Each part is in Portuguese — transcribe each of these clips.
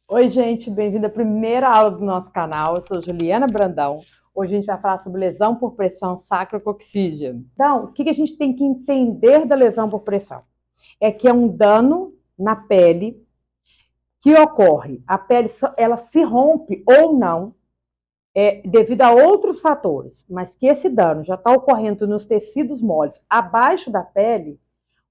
Oi, gente, bem-vindo à primeira aula do nosso canal. Eu sou Juliana Brandão. Hoje a gente vai falar sobre lesão por pressão sacrococcígea. Então, o que a gente tem que entender da lesão por pressão? É que é um dano na pele que ocorre. A pele ela se rompe ou não devido a outros fatores, mas que esse dano já está ocorrendo nos tecidos moles abaixo da pele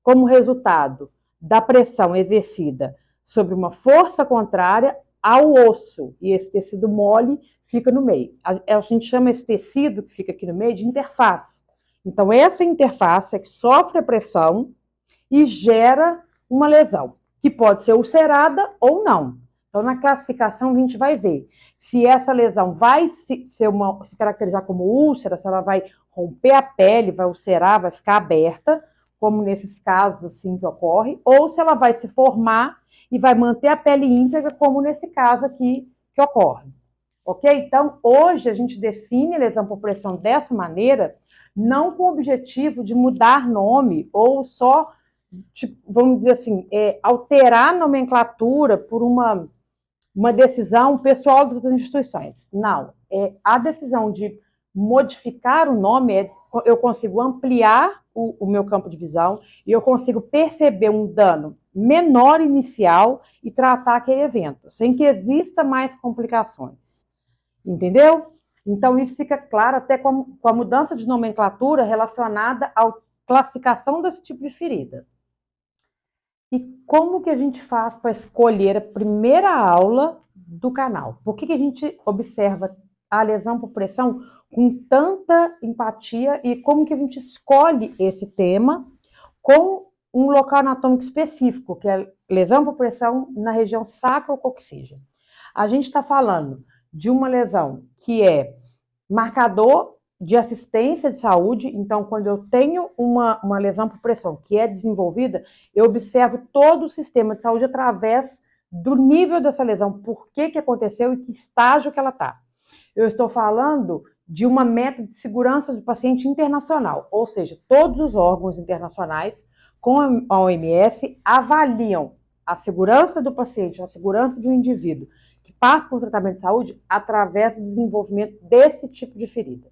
como resultado da pressão exercida sobre uma força contrária ao osso, e esse tecido mole fica no meio. A gente chama esse tecido que fica aqui no meio de interface. Então, essa interface é que sofre a pressão e gera uma lesão, que pode ser ulcerada ou não. Então, na classificação, a gente vai ver se essa lesão vai se caracterizar como úlcera, se ela vai romper a pele, vai ulcerar, vai ficar aberta, como nesses casos assim que ocorre, ou se ela vai se formar e vai manter a pele íntegra, como nesse caso aqui que ocorre. Ok? Então, hoje a gente define lesão por pressão dessa maneira, não com o objetivo de mudar nome ou só, tipo, vamos dizer assim, alterar a nomenclatura por uma decisão pessoal das instituições. Não, a decisão de modificar o nome, eu consigo ampliar o meu campo de visão e eu consigo perceber um dano menor inicial e tratar aquele evento, sem que exista mais complicações. Entendeu? Então, isso fica claro até com a mudança de nomenclatura relacionada à classificação desse tipo de ferida. E como que a gente faz para escolher a primeira aula do canal? Por que a gente observa a lesão por pressão com tanta empatia e como que a gente escolhe esse tema com um local anatômico específico, que é lesão por pressão na região sacrococcígea? A gente está falando de uma lesão que é marcador de assistência de saúde. Então, quando eu tenho uma lesão por pressão que é desenvolvida, eu observo todo o sistema de saúde através do nível dessa lesão, por que aconteceu e que estágio que ela está. Eu estou falando de uma meta de segurança do paciente internacional, ou seja, todos os órgãos internacionais com a OMS avaliam a segurança do paciente, a segurança de um indivíduo que passa por tratamento de saúde através do desenvolvimento desse tipo de ferida.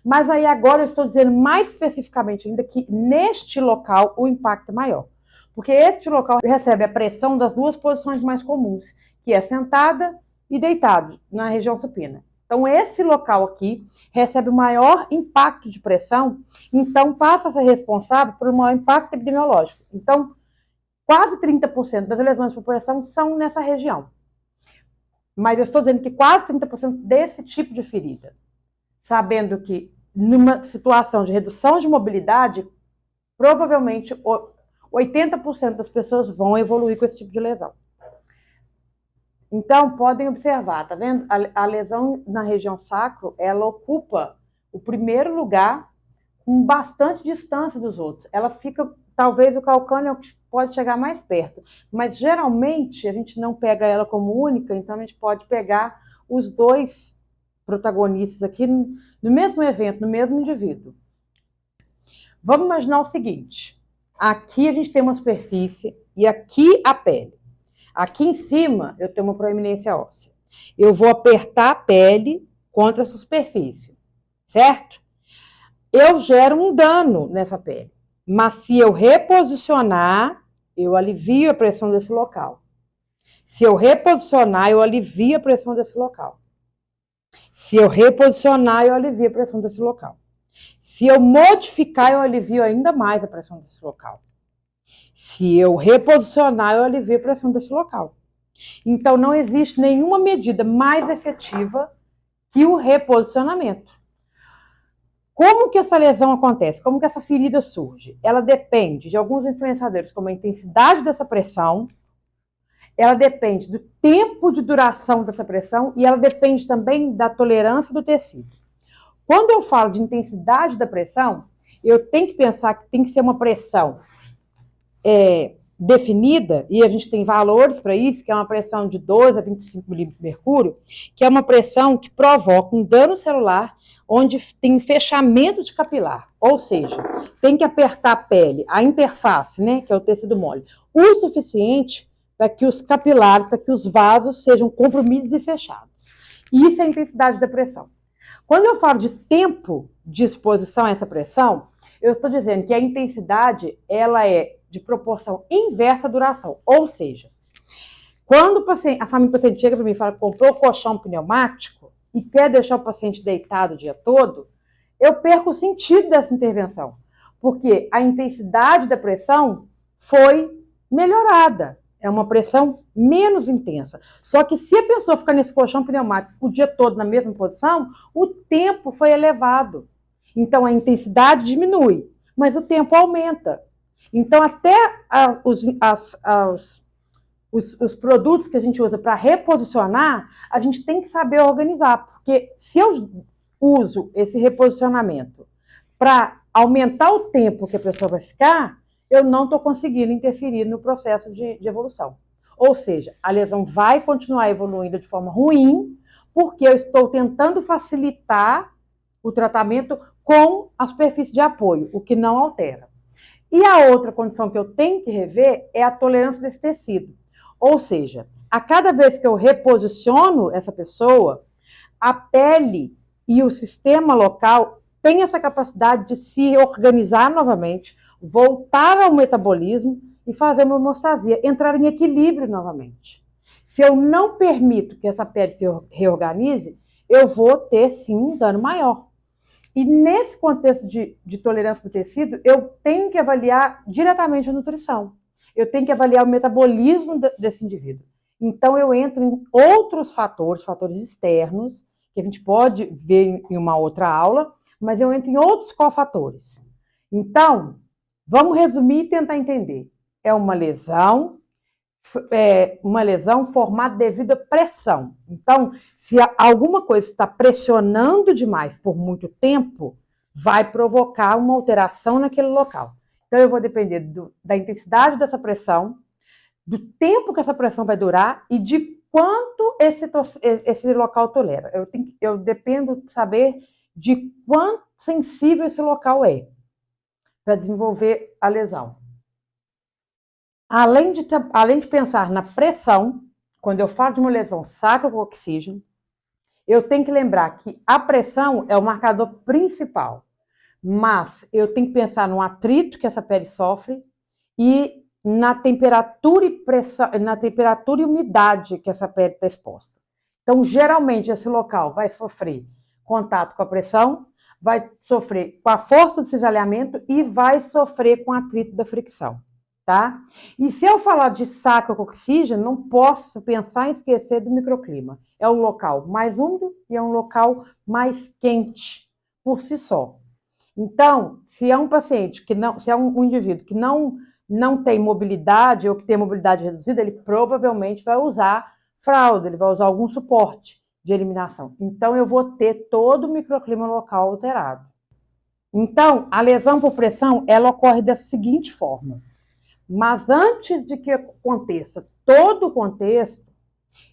Mas aí agora eu estou dizendo mais especificamente ainda que neste local o impacto é maior. Porque este local recebe a pressão das duas posições mais comuns, que é sentada e deitado, na região supina. Então, esse local aqui recebe o maior impacto de pressão, então passa a ser responsável por um maior impacto epidemiológico. Então, quase 30% das lesões por pressão são nessa região. Mas eu estou dizendo que quase 30% desse tipo de ferida. Sabendo que numa situação de redução de mobilidade, provavelmente 80% das pessoas vão evoluir com esse tipo de lesão. Então, podem observar, tá vendo? A lesão na região sacro, ela ocupa o primeiro lugar com bastante distância dos outros. Ela fica, talvez o calcâneo pode chegar mais perto, mas geralmente a gente não pega ela como única, então a gente pode pegar os dois protagonistas aqui no mesmo evento, no mesmo indivíduo. Vamos imaginar o seguinte: aqui a gente tem uma superfície e aqui a pele. Aqui em cima eu tenho uma proeminência óssea. Eu vou apertar a pele contra a superfície, certo? Eu gero um dano nessa pele. Mas se eu reposicionar, eu alivio a pressão desse local. Se eu reposicionar, eu alivio a pressão desse local. Se eu reposicionar, eu alivio a pressão desse local. Se eu modificar, eu alivio ainda mais a pressão desse local. Se eu reposicionar, eu alivio a pressão desse local. Então, não existe nenhuma medida mais efetiva que o reposicionamento. Como que essa lesão acontece? Como que essa ferida surge? Ela depende de alguns influenciadores, como a intensidade dessa pressão, ela depende do tempo de duração dessa pressão e ela depende também da tolerância do tecido. Quando eu falo de intensidade da pressão, eu tenho que pensar que tem que ser uma pressão definida, e a gente tem valores para isso, que é uma pressão de 12 a 25 milímetros de mercúrio, que é uma pressão que provoca um dano celular onde tem fechamento de capilar, ou seja, tem que apertar a pele, a interface, né, que é o tecido mole, o suficiente para que os capilares, para que os vasos sejam comprimidos e fechados. Isso é a intensidade da pressão. Quando eu falo de tempo de exposição a essa pressão, eu estou dizendo que a intensidade ela é de proporção inversa à duração. Ou seja, quando a família do paciente chega para mim e fala que comprou colchão pneumático e quer deixar o paciente deitado o dia todo, eu perco o sentido dessa intervenção, porque a intensidade da pressão foi melhorada. É uma pressão menos intensa. Só que se a pessoa ficar nesse colchão pneumático o dia todo na mesma posição, o tempo foi elevado. Então a intensidade diminui, mas o tempo aumenta. Então até os produtos que a gente usa para reposicionar, a gente tem que saber organizar, porque se eu uso esse reposicionamento para aumentar o tempo que a pessoa vai ficar, eu não estou conseguindo interferir no processo de evolução. Ou seja, a lesão vai continuar evoluindo de forma ruim, porque eu estou tentando facilitar o tratamento com a superfície de apoio, o que não altera. E a outra condição que eu tenho que rever é a tolerância desse tecido. Ou seja, a cada vez que eu reposiciono essa pessoa, a pele e o sistema local têm essa capacidade de se organizar novamente, voltar ao metabolismo e fazer uma homeostasia, entrar em equilíbrio novamente. Se eu não permito que essa pele se reorganize, eu vou ter, sim, um dano maior. E nesse contexto de tolerância do tecido, eu tenho que avaliar diretamente a nutrição. Eu tenho que avaliar o metabolismo desse indivíduo. Então, eu entro em outros fatores, fatores externos, que a gente pode ver em uma outra aula, mas eu entro em outros cofatores. Então, vamos resumir e tentar entender. É uma lesão formada devido à pressão. Então, se alguma coisa está pressionando demais por muito tempo, vai provocar uma alteração naquele local. Então, eu vou depender da intensidade dessa pressão, do tempo que essa pressão vai durar e de quanto esse local tolera. Eu dependo de saber de quão sensível esse local é para desenvolver a lesão. Além de pensar na pressão, quando eu falo de uma lesão sacrococcígea, eu tenho que lembrar que a pressão é o marcador principal, mas eu tenho que pensar no atrito que essa pele sofre e na temperatura e umidade que essa pele está exposta. Então, geralmente, esse local vai sofrer contato com a pressão, vai sofrer com a força do cisalhamento e vai sofrer com o atrito da fricção. Tá? E se eu falar de sacrococcígea, não posso pensar em esquecer do microclima. É um local mais úmido e é um local mais quente por si só. Então, se é um paciente se é um indivíduo que não tem mobilidade ou que tem mobilidade reduzida, ele provavelmente vai usar fralda, ele vai usar algum suporte de eliminação. Então, eu vou ter todo o microclima local alterado. Então, a lesão por pressão, ela ocorre da seguinte forma. Mas antes de que aconteça todo o contexto,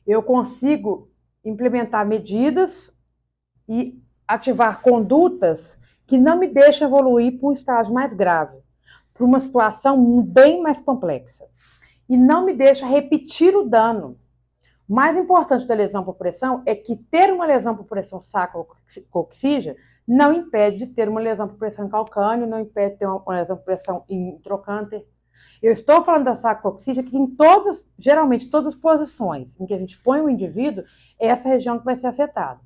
eu consigo implementar medidas e ativar condutas que não me deixam evoluir para um estágio mais grave, para uma situação bem mais complexa. E não me deixa repetir o dano. O mais importante da lesão por pressão é que ter uma lesão por pressão sacrococcígea não impede de ter uma lesão por pressão calcâneo, não impede de ter uma lesão por pressão em trocânter. Eu estou falando da sacrococcígea que geralmente todas as posições em que a gente põe o indivíduo, é essa região que vai ser afetada.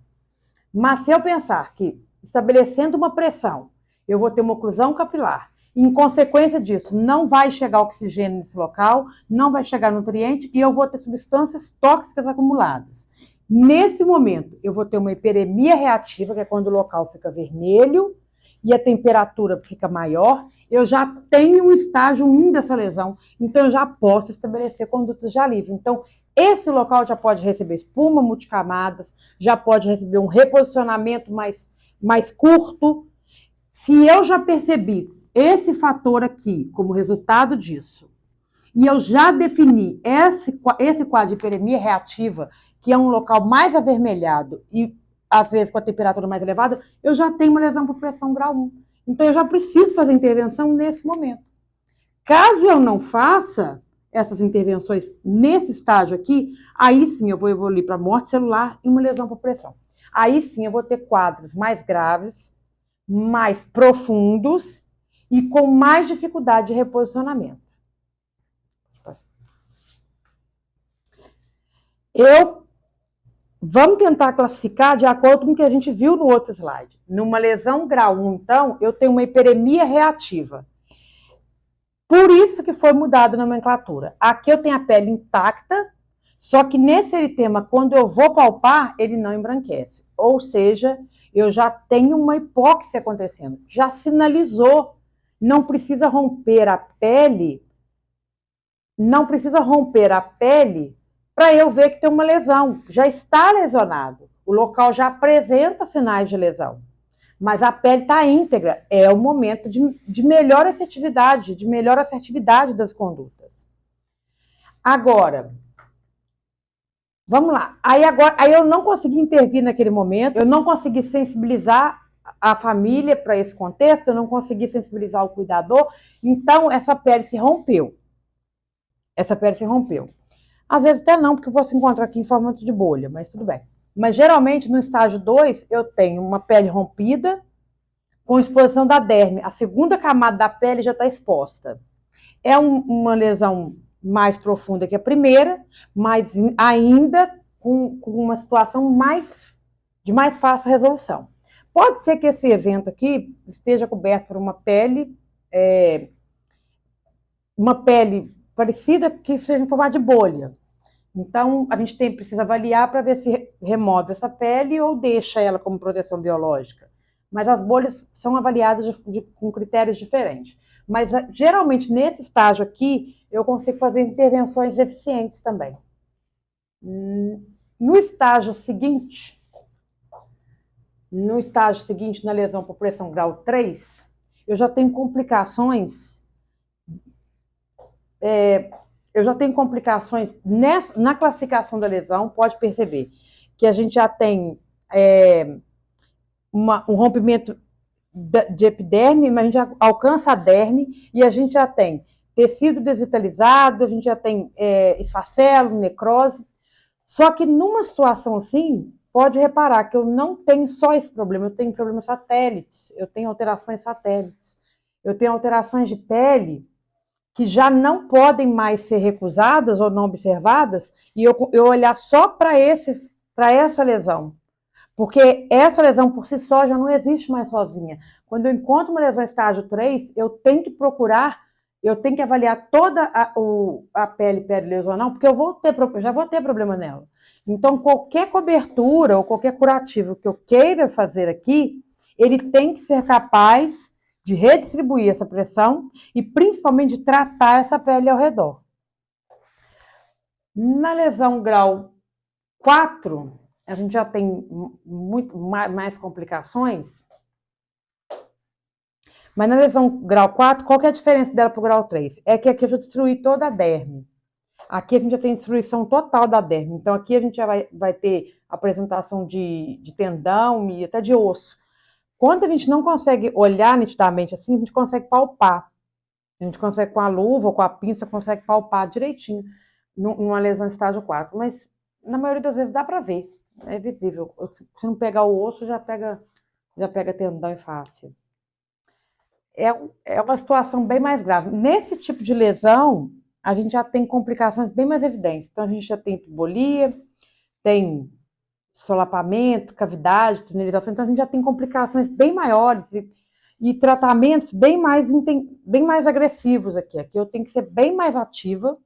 Mas se eu pensar que estabelecendo uma pressão, eu vou ter uma oclusão capilar, e em consequência disso não vai chegar oxigênio nesse local, não vai chegar nutriente e eu vou ter substâncias tóxicas acumuladas. Nesse momento, eu vou ter uma hiperemia reativa, que é quando o local fica vermelho, e a temperatura fica maior, eu já tenho um estágio 1 dessa lesão, então eu já posso estabelecer condutas de alívio. Então, esse local já pode receber espuma multicamadas, já pode receber um reposicionamento mais curto. Se eu já percebi esse fator aqui como resultado disso, e eu já defini esse quadro de hiperemia reativa, que é um local mais avermelhado e às vezes com a temperatura mais elevada, eu já tenho uma lesão por pressão grau 1. Então, eu já preciso fazer intervenção nesse momento. Caso eu não faça, essas intervenções nesse estágio aqui, aí sim eu vou evoluir para morte celular e uma lesão por pressão. Aí sim eu vou ter quadros mais graves, mais profundos e com mais dificuldade de reposicionamento. Vamos tentar classificar de acordo com o que a gente viu no outro slide. Numa lesão grau 1, então, eu tenho uma hiperemia reativa. Por isso que foi mudada a nomenclatura. Aqui eu tenho a pele intacta, só que nesse eritema, quando eu vou palpar, ele não embranquece. Ou seja, eu já tenho uma hipóxia acontecendo. Já sinalizou. Não precisa romper a pele. Não precisa romper a pele para eu ver que tem uma lesão. Já está lesionado. O local já apresenta sinais de lesão. Mas a pele está íntegra. É o momento de melhor efetividade, de melhor assertividade das condutas. Agora, vamos lá. Aí eu não consegui intervir naquele momento, eu não consegui sensibilizar a família para esse contexto, eu não consegui sensibilizar o cuidador, então essa pele se rompeu. Essa pele se rompeu. Às vezes até não, porque eu posso encontrar aqui em formato de bolha, mas tudo bem. Mas geralmente no estágio 2 eu tenho uma pele rompida com exposição da derme. A segunda camada da pele já está exposta. É uma lesão mais profunda que a primeira, mas ainda com uma situação de mais fácil resolução. Pode ser que esse evento aqui esteja coberto por uma pele parecida que seja em formato de bolha. Então, a gente precisa avaliar para ver se remove essa pele ou deixa ela como proteção biológica. Mas as bolhas são avaliadas com critérios diferentes. Mas, geralmente, nesse estágio aqui, eu consigo fazer intervenções eficientes também. No estágio seguinte, na lesão por pressão grau 3, eu já tenho complicações na classificação da lesão. Pode perceber que a gente já tem um rompimento de epiderme, mas a gente já alcança a derme e a gente já tem tecido desvitalizado, a gente já tem esfacelo, necrose. Só que numa situação assim, pode reparar que eu não tenho só esse problema, eu tenho problemas satélites, eu tenho alterações satélites, eu tenho alterações de pele que já não podem mais ser recusadas ou não observadas, e eu olhar só para essa lesão. Porque essa lesão por si só já não existe mais sozinha. Quando eu encontro uma lesão estágio 3, eu tenho que procurar, eu tenho que avaliar toda a pele perilesional, porque eu já vou ter problema nela. Então, qualquer cobertura ou qualquer curativo que eu queira fazer aqui, ele tem que ser capaz de redistribuir essa pressão e principalmente de tratar essa pele ao redor. Na lesão grau 4, a gente já tem muito mais complicações. Mas na lesão grau 4, qual que é a diferença dela para o grau 3? É que aqui eu já destruí toda a derme. Aqui a gente já tem destruição total da derme. Então aqui a gente já vai ter apresentação de tendão e até de osso. Quando a gente não consegue olhar nitidamente assim, a gente consegue palpar. A gente consegue com a luva ou com a pinça, consegue palpar direitinho numa lesão estágio 4. Mas na maioria das vezes dá para ver. É visível. Se não pegar o osso, já pega tendão e fáscia. É uma situação bem mais grave. Nesse tipo de lesão, a gente já tem complicações bem mais evidentes. Então, a gente já tem epibolia, tem solapamento, cavidade, tunelização. Então, a gente já tem complicações bem maiores e tratamentos bem mais agressivos aqui. Aqui eu tenho que ser bem mais ativa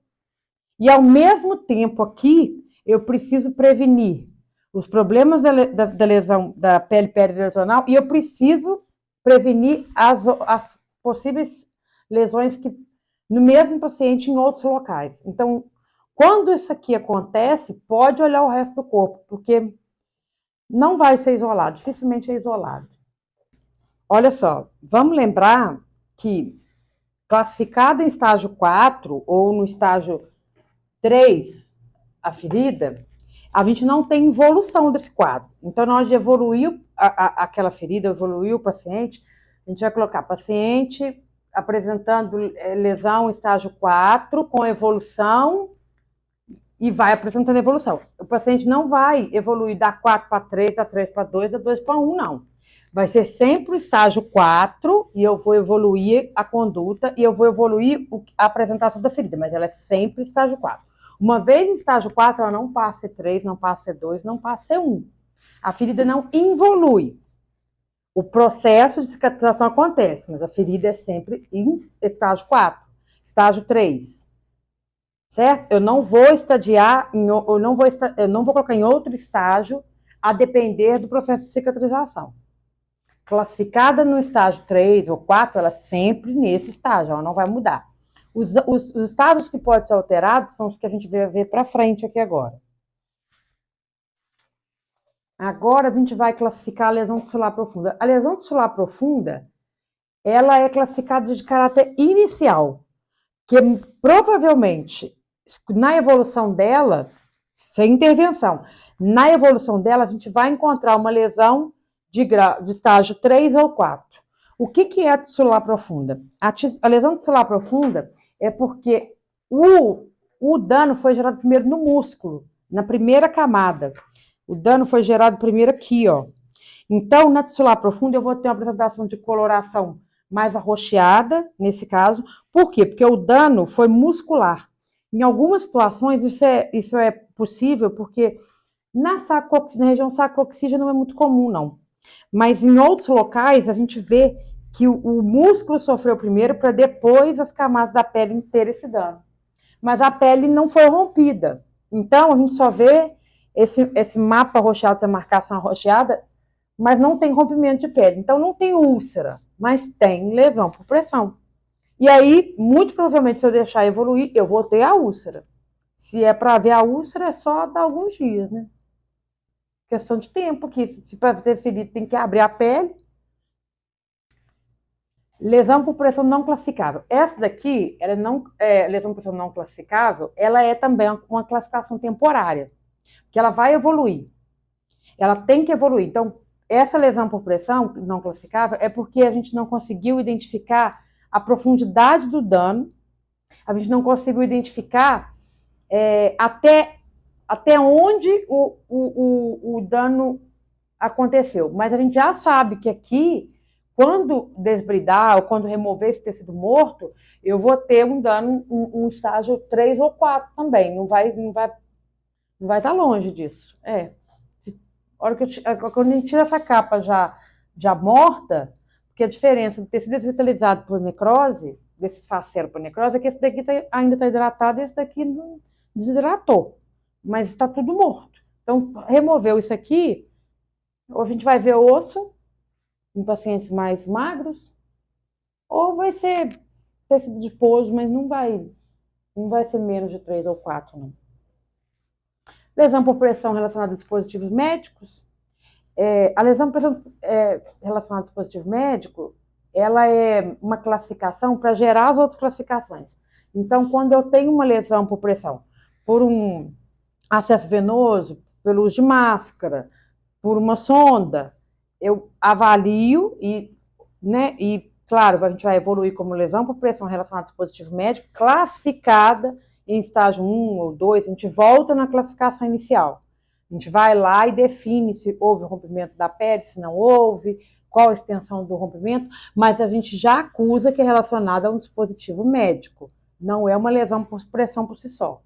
e, ao mesmo tempo, aqui eu preciso prevenir os problemas da lesão da pele perilesional e eu preciso prevenir as possíveis lesões no mesmo paciente em outros locais. Então, quando isso aqui acontece, pode olhar o resto do corpo, porque não vai ser isolado, dificilmente é isolado. Olha só, vamos lembrar que classificada em estágio 4 ou no estágio 3, a ferida, a gente não tem evolução desse quadro. Então, na hora de evoluir aquela ferida, evoluir o paciente, a gente vai colocar paciente apresentando lesão estágio 4 com evolução e vai apresentando evolução. O paciente não vai evoluir da 4 para 3, da 3 para 2, da 2 para 1, não. Vai ser sempre o estágio 4 e eu vou evoluir a conduta e eu vou evoluir a apresentação da ferida, mas ela é sempre estágio 4. Uma vez em estágio 4, ela não passa C3, não passa C2, não passa C1. A ferida não evolui. O processo de cicatrização acontece, mas a ferida é sempre em estágio 4, estágio 3. Certo? Eu não vou estadiar, eu não vou colocar em outro estágio a depender do processo de cicatrização. Classificada no estágio 3 ou 4, ela é sempre nesse estágio, ela não vai mudar. Os estágios que podem ser alterados são os que a gente vai ver para frente aqui agora. Agora a gente vai classificar a lesão tissular profunda. A lesão tissular profunda, ela é classificada de caráter inicial, que provavelmente, na evolução dela, sem intervenção, na evolução dela, a gente vai encontrar uma lesão de estágio 3 ou 4. O que é a tissular profunda? A lesão tissular profunda é porque o dano foi gerado primeiro no músculo, na primeira camada. O dano foi gerado primeiro aqui, ó. Então, na tissular profunda, eu vou ter uma apresentação de coloração mais arroxeada, nesse caso. Por quê? Porque o dano foi muscular. Em algumas situações, isso é possível, porque na região sacrococcígea não é muito comum, não. Mas em outros locais, a gente vê que o músculo sofreu primeiro para depois as camadas da pele ter esse dano. Mas a pele não foi rompida. Então, a gente só vê esse mapa arroxeado, essa marcação arroxeada, mas não tem rompimento de pele. Então, não tem úlcera, mas tem lesão por pressão. E aí, muito provavelmente, se eu deixar evoluir, eu vou ter a úlcera. Se é para ver a úlcera, é só dar alguns dias, né? Questão de tempo, que se para ser ferido tem que abrir a pele. Lesão por pressão não classificável. Essa daqui, ela não lesão por pressão não classificável, ela é também uma classificação temporária, que ela vai evoluir. Ela tem que evoluir. Então, essa lesão por pressão não classificável é porque a gente não conseguiu identificar a profundidade do dano, a gente não conseguiu identificar até onde o dano aconteceu. Mas a gente já sabe que aqui, quando desbridar ou quando remover esse tecido morto, eu vou ter um dano, um estágio 3 ou 4 também. Não vai estar longe disso. Quando a gente tira essa capa já morta, porque a diferença do tecido desvitalizado por necrose, desses faceros por necrose, é que esse daqui ainda está hidratado e esse daqui não desidratou. Mas está tudo morto. Então, removeu isso aqui, ou a gente vai ver osso em pacientes mais magros, ou vai ser tecido de pouso, mas não vai ser menos de 3 ou 4, não. Lesão por pressão relacionada a dispositivos médicos. A lesão por pressão relacionada a dispositivo médico, ela é uma classificação para gerar as outras classificações. Então, quando eu tenho uma lesão por pressão, por um acesso venoso, pelo uso de máscara, por uma sonda, eu avalio e, claro, a gente vai evoluir como lesão por pressão relacionada a dispositivo médico, classificada em estágio 1 ou 2, a gente volta na classificação inicial. A gente vai lá e define se houve rompimento da pele, se não houve, qual a extensão do rompimento, mas a gente já acusa que é relacionada a um dispositivo médico. Não é uma lesão por pressão por si só.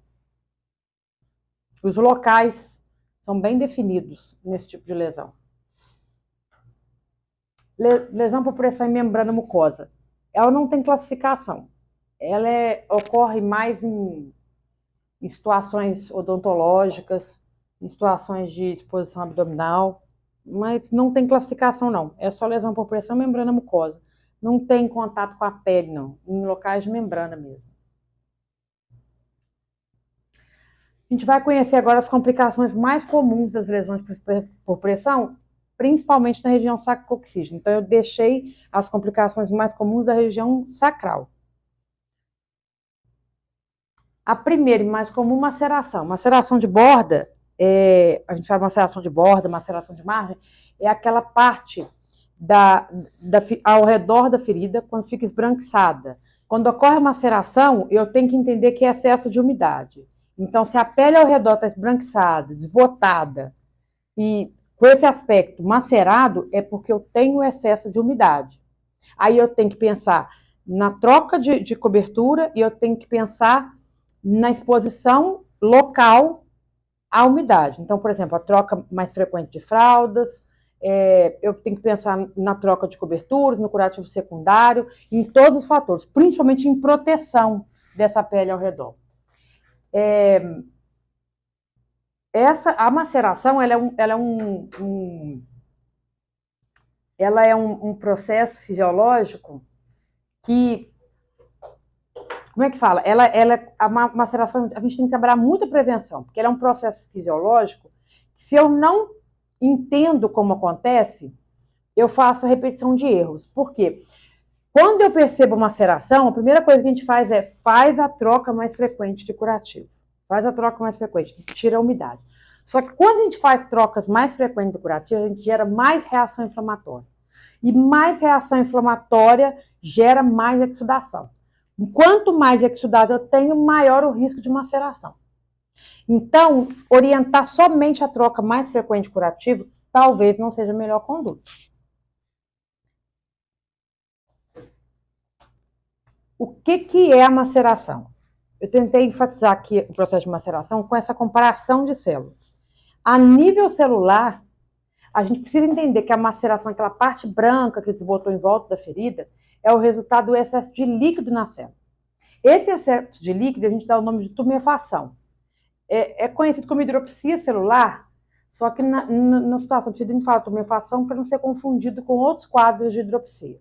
Os locais são bem definidos nesse tipo de lesão. Lesão por pressão em membrana mucosa. Ela não tem classificação. Ela ocorre mais em situações odontológicas, em situações de exposição abdominal, mas não tem classificação, não. É só lesão por pressão em membrana mucosa. Não tem contato com a pele, não. Em locais de membrana mesmo. A gente vai conhecer agora as complicações mais comuns das lesões por pressão, principalmente na região sacrococcígea. Então, eu deixei as complicações mais comuns da região sacral. A primeira e mais comum, maceração. Maceração de borda, a gente fala maceração de borda, maceração de margem, é aquela parte ao redor da ferida, quando fica esbranquiçada. Quando ocorre a maceração, eu tenho que entender que é excesso de umidade. Então, se a pele ao redor está esbranquiçada, desbotada, e com esse aspecto macerado, é porque eu tenho excesso de umidade. Aí eu tenho que pensar na troca de cobertura e eu tenho que pensar na exposição local à umidade. Então, por exemplo, a troca mais frequente de fraldas, eu tenho que pensar na troca de coberturas, no curativo secundário, em todos os fatores, principalmente em proteção dessa pele ao redor. A maceração ela é um processo fisiológico que, como é que fala? A maceração, a gente tem que trabalhar muito a prevenção, porque ela é um processo fisiológico. Se eu não entendo como acontece, eu faço a repetição de erros. Por quê? Quando eu percebo maceração, a primeira coisa que a gente faz a troca mais frequente de curativo. Faz a troca mais frequente, tira a umidade. Só que quando a gente faz trocas mais frequentes do curativo, a gente gera mais reação inflamatória. E mais reação inflamatória gera mais exudação. Quanto mais exudado eu tenho, maior o risco de maceração. Então, orientar somente a troca mais frequente de curativo talvez não seja a melhor conduta. O que é a maceração? Eu tentei enfatizar aqui o processo de maceração com essa comparação de células. A nível celular, a gente precisa entender que a maceração, aquela parte branca que desbotou em volta da ferida, é o resultado do excesso de líquido na célula. Esse excesso de líquido a gente dá o nome de tumefação. É conhecido como hidropsia celular, só que na situação de ferida a gente fala tumefação para não ser confundido com outros quadros de hidropsia.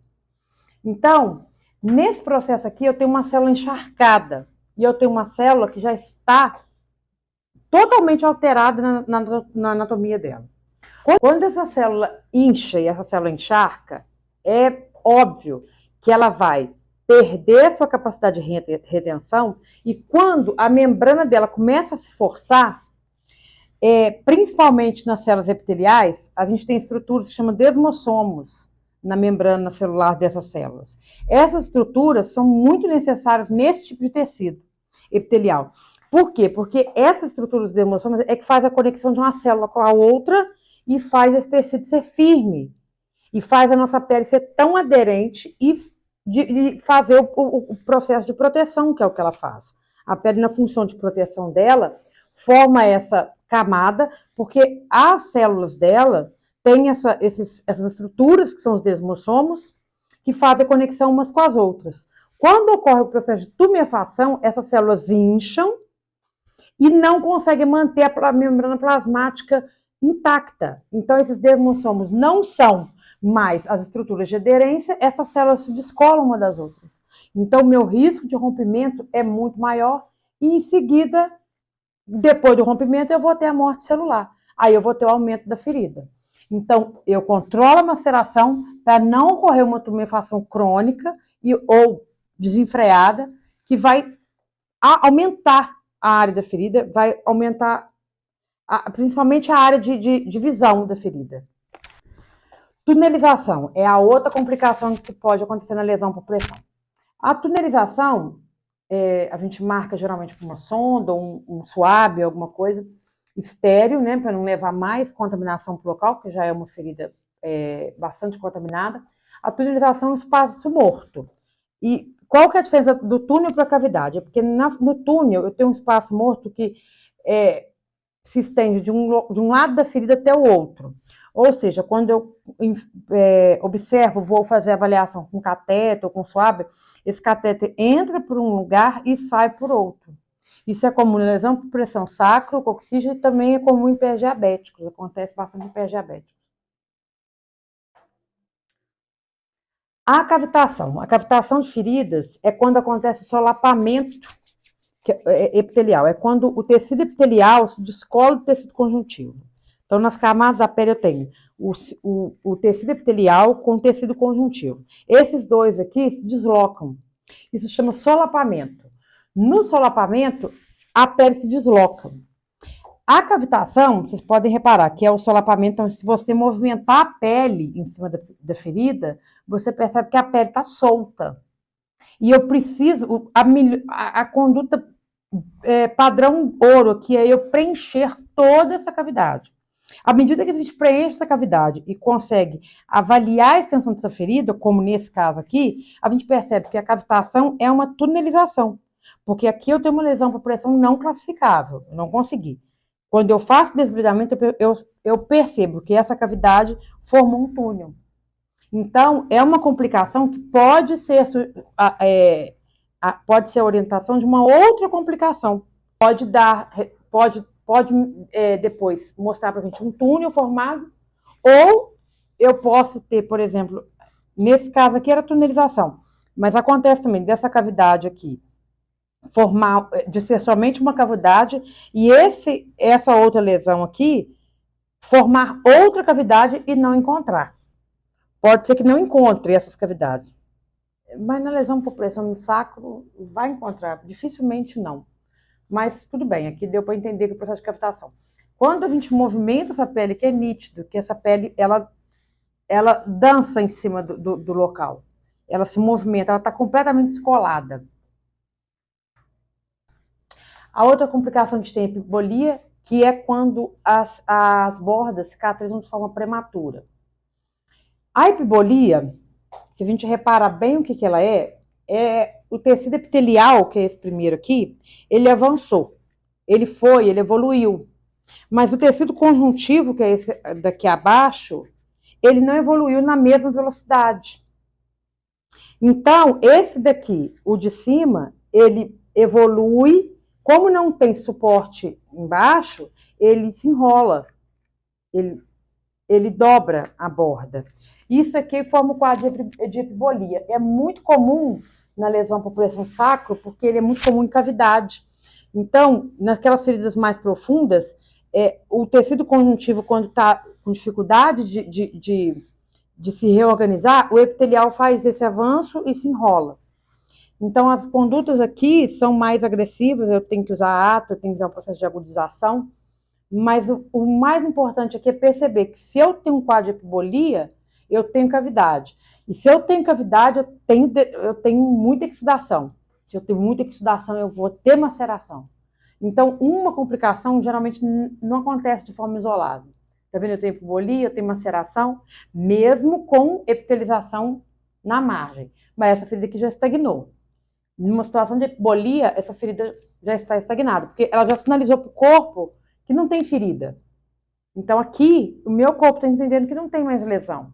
Então, nesse processo aqui, eu tenho uma célula encharcada e eu tenho uma célula que já está totalmente alterada na anatomia dela. Quando essa célula incha e essa célula encharca, é óbvio que ela vai perder sua capacidade de retenção e quando a membrana dela começa a se forçar, principalmente nas células epiteliais, a gente tem estruturas que chamam desmossomos na membrana celular dessas células. Essas estruturas são muito necessárias nesse tipo de tecido epitelial. Por quê? Porque essas estruturas desmossomos é que faz a conexão de uma célula com a outra e faz esse tecido ser firme. E faz a nossa pele ser tão aderente e fazer o processo de proteção, que é o que ela faz. A pele, na função de proteção dela, forma essa camada, porque as células dela têm essas estruturas, que são os desmossomos, que fazem a conexão umas com as outras. Quando ocorre o processo de tumefação, essas células incham e não conseguem manter a membrana plasmática intacta. Então, esses desmossomos não são mais as estruturas de aderência, essas células se descolam uma das outras. Então, o meu risco de rompimento é muito maior e, em seguida, depois do rompimento, eu vou ter a morte celular. Aí eu vou ter o aumento da ferida. Então, eu controlo a maceração para não ocorrer uma tumefação crônica ou desenfreada, que vai aumentar a área da ferida, vai aumentar principalmente a área de visão da ferida. Tunelização é a outra complicação que pode acontecer na lesão por pressão. A tunelização, a gente marca geralmente com uma sonda, ou um suave, alguma coisa estéreo, né, para não levar mais contaminação para o local, porque já é uma ferida bastante contaminada. A tunelização é um espaço morto. E qual que é a diferença do túnel para a cavidade? É porque no túnel eu tenho um espaço morto que se estende de um lado da ferida até o outro. Ou seja, quando eu observo, vou fazer avaliação com catéter ou com suave, esse catéter entra por um lugar e sai por outro. Isso é comum na lesão por pressão sacrococcígea e também é comum em pés diabéticos. Acontece bastante em pés diabéticos. A cavitação de feridas é quando acontece o solapamento epitelial. É quando o tecido epitelial se descola do tecido conjuntivo. Então, nas camadas da pele eu tenho o tecido epitelial com o tecido conjuntivo. Esses dois aqui se deslocam. Isso se chama solapamento. No solapamento, a pele se desloca. A cavitação, vocês podem reparar que é o solapamento, então se você movimentar a pele em cima da ferida, você percebe que a pele está solta. E eu preciso, a conduta padrão ouro aqui é eu preencher toda essa cavidade. À medida que a gente preenche essa cavidade e consegue avaliar a extensão dessa ferida, como nesse caso aqui, a gente percebe que a cavitação é uma tunelização. Porque aqui eu tenho uma lesão por pressão não classificável, eu não consegui. Quando eu faço desbridamento, eu percebo que essa cavidade formou um túnel. Então, é uma complicação que pode ser a orientação de uma outra complicação. Pode depois mostrar para a gente um túnel formado, ou eu posso ter, por exemplo, nesse caso aqui era tunelização, mas acontece também dessa cavidade aqui, de ser somente uma cavidade, e essa outra lesão aqui, formar outra cavidade e não encontrar. Pode ser que não encontre essas cavidades. Mas na lesão por pressão no sacro, vai encontrar. Dificilmente não. Mas tudo bem, aqui deu para entender que o processo de cavitação. Quando a gente movimenta essa pele, que é nítido, que essa pele, ela dança em cima do local. Ela se movimenta, ela está completamente descolada. A outra complicação que a gente tem é a epibolia, que é quando as bordas cicatrizam de forma prematura. A epibolia, se a gente reparar bem o que ela é o tecido epitelial, que é esse primeiro aqui, ele avançou, ele evoluiu. Mas o tecido conjuntivo, que é esse daqui abaixo, ele não evoluiu na mesma velocidade. Então, esse daqui, o de cima, ele evolui, como não tem suporte embaixo, ele se enrola, ele dobra a borda. Isso aqui forma o quadro de epibolia. É muito comum na lesão por pressão sacro, porque ele é muito comum em cavidade. Então, naquelas feridas mais profundas, o tecido conjuntivo, quando está com dificuldade de se reorganizar, o epitelial faz esse avanço e se enrola. Então, as condutas aqui são mais agressivas, eu tenho que usar ato, eu tenho que usar um processo de agudização, mas o mais importante aqui é perceber que se eu tenho um quadro de epibolia, eu tenho cavidade. E se eu tenho cavidade, eu tenho muita exudação. Se eu tenho muita exudação, eu vou ter maceração. Então, uma complicação geralmente não acontece de forma isolada. Tá vendo? Eu tenho epibolia, eu tenho maceração, mesmo com epitelização na margem. Mas essa ferida aqui já estagnou. Numa situação de epibolia, essa ferida já está estagnada, porque ela já sinalizou para o corpo que não tem ferida. Então, aqui, o meu corpo está entendendo que não tem mais lesão,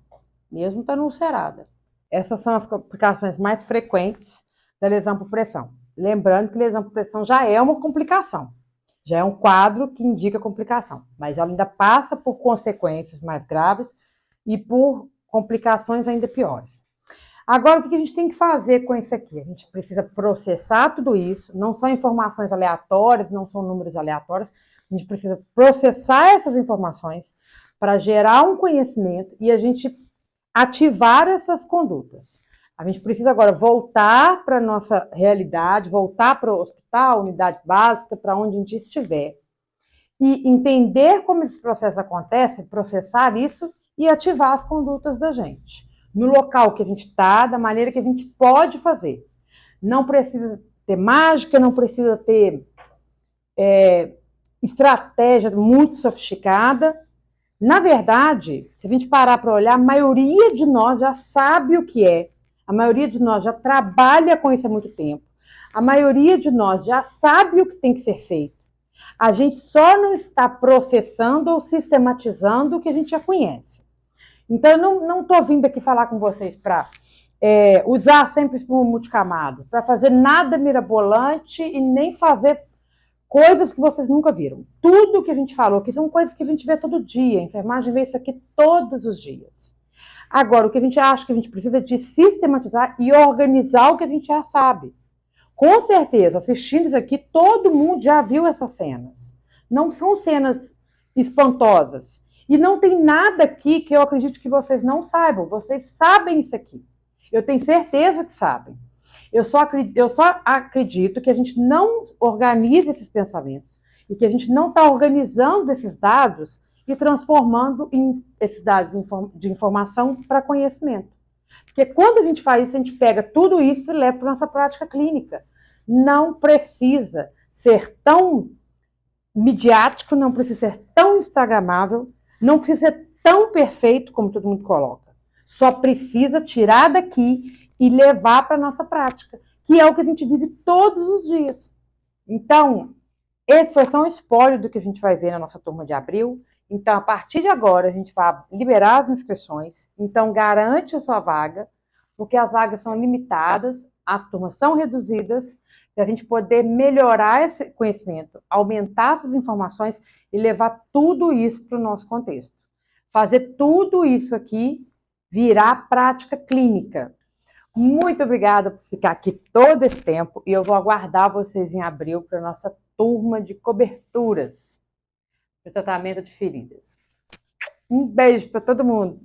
mesmo estando ulcerada. Essas são as complicações mais frequentes da lesão por pressão. Lembrando que lesão por pressão já é uma complicação, já é um quadro que indica complicação, mas ela ainda passa por consequências mais graves e por complicações ainda piores. Agora, o que a gente tem que fazer com isso aqui? A gente precisa processar tudo isso, não são informações aleatórias, não são números aleatórios, a gente precisa processar essas informações para gerar um conhecimento e a gente ativar essas condutas. A gente precisa agora voltar para a nossa realidade, voltar para o hospital, unidade básica, para onde a gente estiver, e entender como esses processos acontecem, processar isso e ativar as condutas da gente. No local que a gente está, da maneira que a gente pode fazer. Não precisa ter mágica, não precisa ter estratégia muito sofisticada. Na verdade, se a gente parar para olhar, a maioria de nós já sabe o que é. A maioria de nós já trabalha com isso há muito tempo. A maioria de nós já sabe o que tem que ser feito. A gente só não está processando ou sistematizando o que a gente já conhece. Então, eu não estou vindo aqui falar com vocês para usar sempre espuma multicamada, para fazer nada mirabolante e nem fazer coisas que vocês nunca viram. Tudo que a gente falou aqui são coisas que a gente vê todo dia. A enfermagem vê isso aqui todos os dias. Agora, o que a gente acha que a gente precisa é de sistematizar e organizar o que a gente já sabe. Com certeza, assistindo isso aqui, todo mundo já viu essas cenas. Não são cenas espantosas. E não tem nada aqui que eu acredito que vocês não saibam. Vocês sabem isso aqui. Eu tenho certeza que sabem. Eu só acredito que a gente não organize esses pensamentos e que a gente não está organizando esses dados e transformando esses dados de informação para conhecimento. Porque quando a gente faz isso, a gente pega tudo isso e leva para a nossa prática clínica. Não precisa ser tão midiático, não precisa ser tão instagramável, não precisa ser tão perfeito como todo mundo coloca. Só precisa tirar daqui e levar para a nossa prática, que é o que a gente vive todos os dias. Então, esse foi só um spoiler do que a gente vai ver na nossa turma de abril. Então, a partir de agora, a gente vai liberar as inscrições. Então, garante a sua vaga, porque as vagas são limitadas, as turmas são reduzidas, para a gente poder melhorar esse conhecimento, aumentar essas informações e levar tudo isso para o nosso contexto. Fazer tudo isso aqui virar prática clínica. Muito obrigada por ficar aqui todo esse tempo e eu vou aguardar vocês em abril para a nossa turma de coberturas para o tratamento de feridas. Um beijo para todo mundo!